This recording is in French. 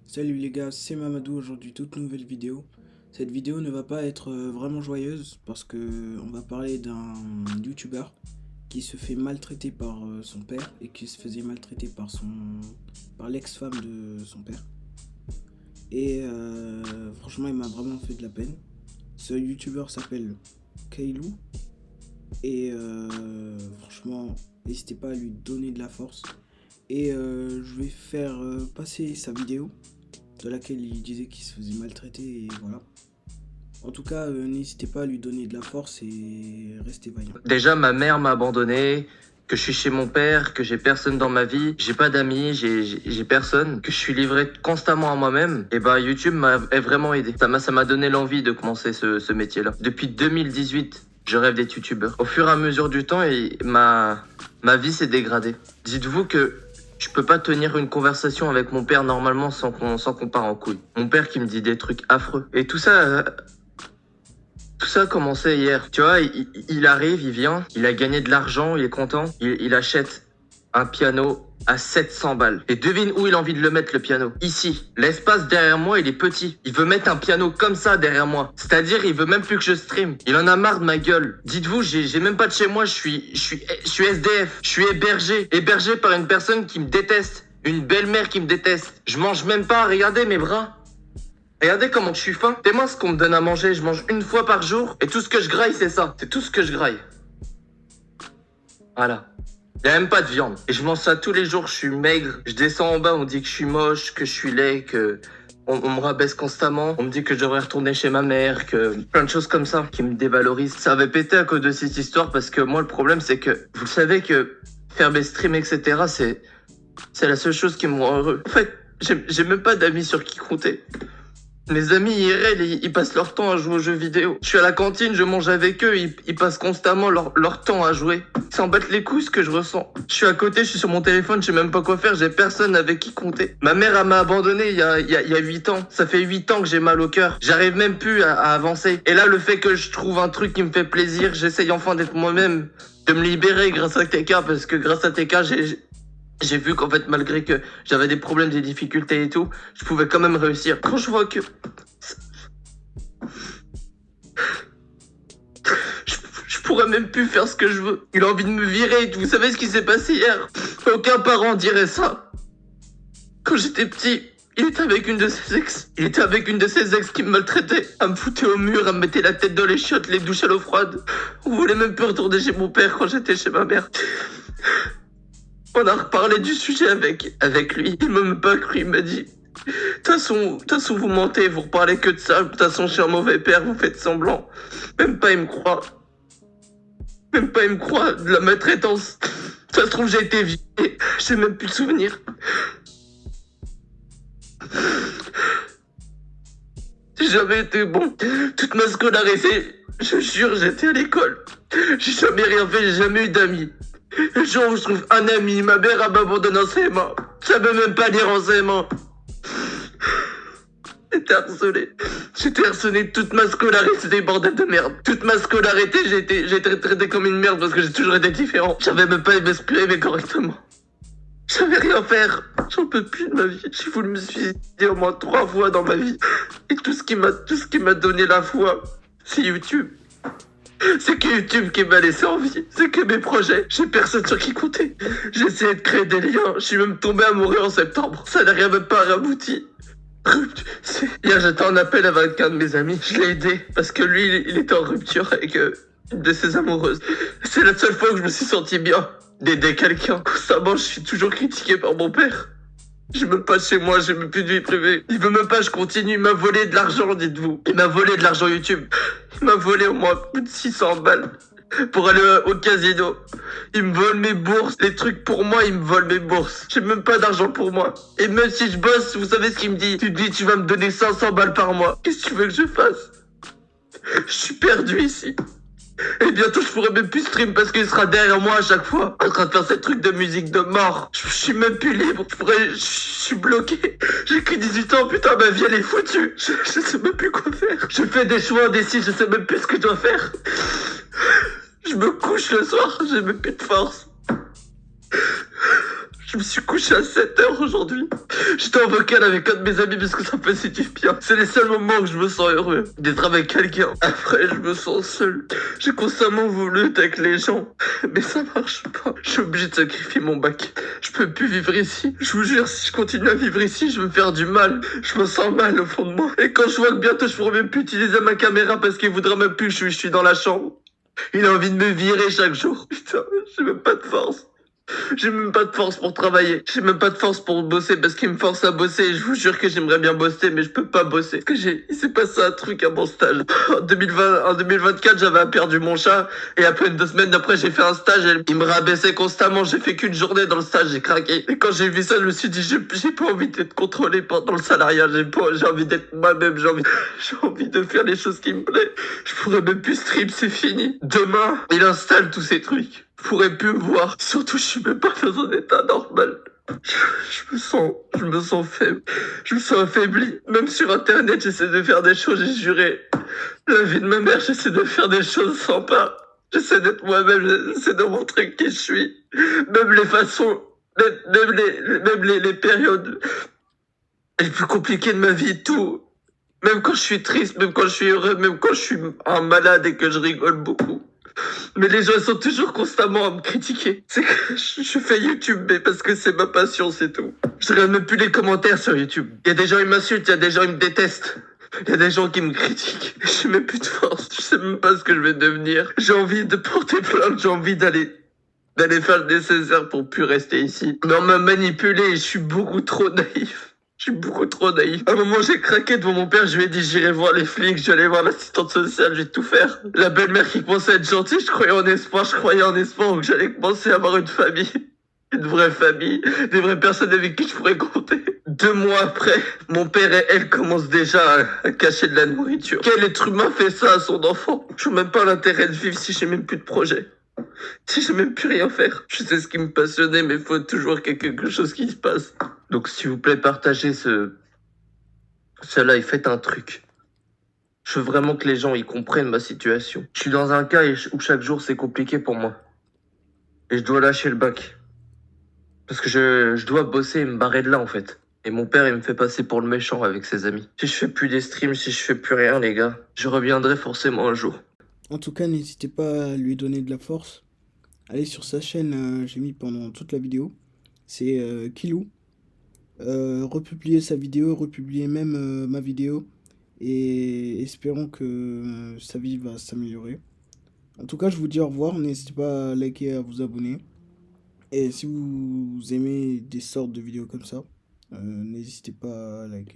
Salut les gars, c'est Mamadou, aujourd'hui toute nouvelle vidéo. Cette vidéo ne va pas être vraiment joyeuse parce que on va parler d'un youtubeur qui se fait maltraiter par son père et qui se faisait maltraiter par l'ex-femme de son père. Et franchement il m'a vraiment fait de la peine. Ce youtubeur s'appelle Kailou et franchement n'hésitez pas à lui donner de la force. Et je vais faire passer sa vidéo de laquelle il disait qu'il se faisait maltraiter et voilà. En tout cas, n'hésitez pas à lui donner de la force et restez vaillant. Déjà, ma mère m'a abandonné, que je suis chez mon père, que j'ai personne dans ma vie, j'ai pas d'amis, j'ai personne, que je suis livré constamment à moi-même. Et bah, YouTube m'a vraiment aidé. Ça m'a donné l'envie de commencer ce métier-là. Depuis 2018, je rêve d'être youtubeur. Au fur et à mesure du temps, ma vie s'est dégradée. Dites-vous que je peux pas tenir une conversation avec mon père normalement sans qu'on part en couille. Mon père qui me dit des trucs affreux. Et tout ça a commencé hier. Tu vois, il arrive, il vient, il a gagné de l'argent, il est content. Il achète un piano à 700 balles. Et devine où il a envie de le mettre, le piano. Ici. L'espace derrière moi, il est petit. Il veut mettre un piano comme ça derrière moi. C'est-à-dire, il veut même plus que je stream. Il en a marre de ma gueule. Dites-vous, j'ai même pas de chez moi, je suis SDF. Je suis hébergé par une personne qui me déteste. Une belle-mère qui me déteste. Je mange même pas, regardez mes bras. Regardez comment je suis faim. C'est moi ce qu'on me donne à manger. Je mange une fois par jour. Et tout ce que je graille, c'est ça. C'est tout ce que je graille. Voilà. Il n'y a même pas de viande. Et je mange ça tous les jours. Je suis maigre. Je descends en bas. On me dit que je suis moche, que je suis laid, que on me rabaisse constamment. On me dit que je devrais retourner chez ma mère, que plein de choses comme ça qui me dévalorisent. Ça avait pété à cause de cette histoire parce que moi, le problème, c'est que vous le savez que faire mes streams, etc., c'est la seule chose qui me rend heureux. En fait, j'ai même pas d'amis sur qui compter. Mes amis IRL, ils passent leur temps à jouer aux jeux vidéo. Je suis à la cantine, je mange avec eux, ils passent constamment leur temps à jouer. Ils s'en battent les couilles ce que je ressens. Je suis à côté, je suis sur mon téléphone, je sais même pas quoi faire, j'ai personne avec qui compter. Ma mère, elle m'a abandonné il y a 8 ans. Ça fait 8 ans que j'ai mal au cœur. J'arrive même plus à avancer. Et là, le fait que je trouve un truc qui me fait plaisir, j'essaye enfin d'être moi-même, de me libérer grâce à TK, parce que grâce à TK, j'ai vu qu'en fait, malgré que j'avais des problèmes, des difficultés et tout, je pouvais quand même réussir. Quand je vois que je pourrais même plus faire ce que je veux. Il a envie de me virer. Vous savez ce qui s'est passé hier? Aucun parent dirait ça. Quand j'étais petit, il était avec une de ses ex. Il était avec une de ses ex qui me maltraitait. Elle me foutait au mur, elle me mettait la tête dans les chiottes, les douches à l'eau froide. On voulait même plus retourner chez mon père quand j'étais chez ma mère. On a reparlé du sujet avec lui. Il m'a même pas cru, il m'a dit... De toute façon, vous mentez, vous reparlez que de ça. De toute façon, je suis un mauvais père, vous faites semblant. Même pas, il me croit. Même pas, il me croit de la maltraitance. Ça se trouve, j'ai été violé. J'ai même plus de souvenirs. J'ai jamais été bon. Toute ma scolarité, je jure, j'étais à l'école. J'ai jamais rien fait, j'ai jamais eu d'amis. Le jour où je trouve un ami, ma mère elle m'abandonne en ses mains. Ça veut même pas lire en ses mains. J'étais harcelé toute ma scolarité, des bordels de merde. Toute ma scolarité, j'ai été traité comme une merde parce que j'ai toujours été différent. J'avais même pas m'exprimer correctement. J'avais rien faire. J'en peux plus de ma vie. J'ai voulu me suicider au moins 3 fois dans ma vie. Et tout ce qui m'a donné la foi, c'est YouTube. C'est que YouTube qui m'a laissé en vie. C'est que mes projets. J'ai personne sur qui compter. J'ai essayé de créer des liens. Je suis même tombé amoureux en septembre. Ça n'a rien même pas abouti. Hier, j'étais en appel avec un de mes amis. Je l'ai aidé parce que lui, il était en rupture avec une de ses amoureuses. C'est la seule fois que je me suis senti bien d'aider quelqu'un. Constamment, je suis toujours critiqué par mon père. Je me passe chez moi, j'ai même plus de vie privée. Il veut même pas que je continue. Il m'a volé de l'argent, dites-vous. Il m'a volé de l'argent YouTube. Il m'a volé au moins plus de 600 balles pour aller au casino. Il me vole mes bourses, les trucs pour moi, il me vole mes bourses. J'ai même pas d'argent pour moi. Et même si je bosse, vous savez ce qu'il me dit? Tu me dis, tu vas me donner 500 balles par mois. Qu'est-ce que tu veux que je fasse? Je suis perdu ici. Et bientôt je pourrai même plus stream parce qu'il sera derrière moi à chaque fois en train de faire ces trucs de musique de mort. Je suis même plus libre, je suis bloqué. J'ai que 18 ans, putain ma vie elle est foutue. Je sais même plus quoi faire. Je fais des choix indécis, je sais même plus ce que je dois faire. Je me couche le soir, j'ai même plus de force. Je me suis couché à 7 heures aujourd'hui. J'étais en vocal avec un de mes amis parce que ça me fait si bien. C'est les seuls moments où je me sens heureux d'être avec quelqu'un. Après, je me sens seul. J'ai constamment voulu être avec les gens, mais ça marche pas. Je suis obligé de sacrifier mon bac. Je peux plus vivre ici. Je vous jure, si je continue à vivre ici, je vais me faire du mal. Je me sens mal au fond de moi. Et quand je vois que bientôt je pourrai même plus utiliser ma caméra parce qu'il voudra même plus que je suis dans la chambre. Il a envie de me virer chaque jour. Putain, j'ai même pas de force. J'ai même pas de force pour travailler. J'ai même pas de force pour bosser parce qu'il me force à bosser. Et je vous jure que j'aimerais bien bosser, mais je peux pas bosser. Parce que il s'est passé un truc à mon stage. En 2024, j'avais perdu mon chat. Et après 2 semaines après, j'ai fait un stage. Et il me rabaissait constamment. J'ai fait qu'une journée dans le stage. J'ai craqué. Et quand j'ai vu ça, je me suis dit, j'ai pas envie d'être contrôlé pendant le salariat. J'ai envie d'être moi-même. J'ai envie de faire les choses qui me plaisent. Je pourrais même plus stream, c'est fini. Demain, il installe tous ces trucs. Je pourrais plus me voir. Surtout, je suis même pas dans un état normal. Je me sens faible. Je me sens affaibli. Même sur Internet, j'essaie de faire des choses, j'ai juré. La vie de ma mère, j'essaie de faire des choses sympas. J'essaie d'être moi-même, j'essaie de montrer qui je suis. Même les façons, même les périodes les plus compliquées de ma vie, tout. Même quand je suis triste, même quand je suis heureux, même quand je suis un malade et que je rigole beaucoup. Mais les gens sont toujours constamment à me critiquer. C'est que je fais YouTube, mais parce que c'est ma passion, c'est tout. Je regarde même plus les commentaires sur YouTube. Il y a des gens qui m'insultent, il y a des gens qui me détestent. Il y a des gens qui me critiquent. Je n'ai même plus de force. Je sais même pas ce que je vais devenir. J'ai envie de porter plainte, j'ai envie d'aller faire le nécessaire pour plus rester ici. Mais on m'a manipulé et je suis beaucoup trop naïf. Je suis beaucoup trop naïf. À un moment, j'ai craqué devant mon père. Je lui ai dit, j'irai voir les flics, je vais aller voir l'assistante sociale, je vais tout faire. La belle-mère qui commençait à être gentille, je croyais en espoir que j'allais commencer à avoir une famille. Une vraie famille, des vraies personnes avec qui je pourrais compter. 2 mois après, mon père et elle commencent déjà à cacher de la nourriture. Quel être humain fait ça à son enfant? Je vois même pas l'intérêt de vivre si j'ai même plus de projet. Si j'ai même plus rien faire. Je sais ce qui me passionnait, mais il faut toujours qu'il y ait quelque chose qui se passe. Donc s'il vous plaît, partagez cela et faites un truc. Je veux vraiment que les gens y comprennent ma situation. Je suis dans un cas où chaque jour c'est compliqué pour moi. Et je dois lâcher le bac. Parce que je dois bosser et me barrer de là en fait. Et mon père il me fait passer pour le méchant avec ses amis. Si je fais plus des streams, si je fais plus rien les gars, je reviendrai forcément un jour. En tout cas, n'hésitez pas à lui donner de la force. Allez sur sa chaîne, j'ai mis pendant toute la vidéo. C'est Kilou. Republier sa vidéo, republier même ma vidéo. Et espérons que sa vie va s'améliorer. En tout cas, je vous dis au revoir. N'hésitez pas à liker et à vous abonner. Et si vous aimez des sortes de vidéos comme ça, n'hésitez pas à liker.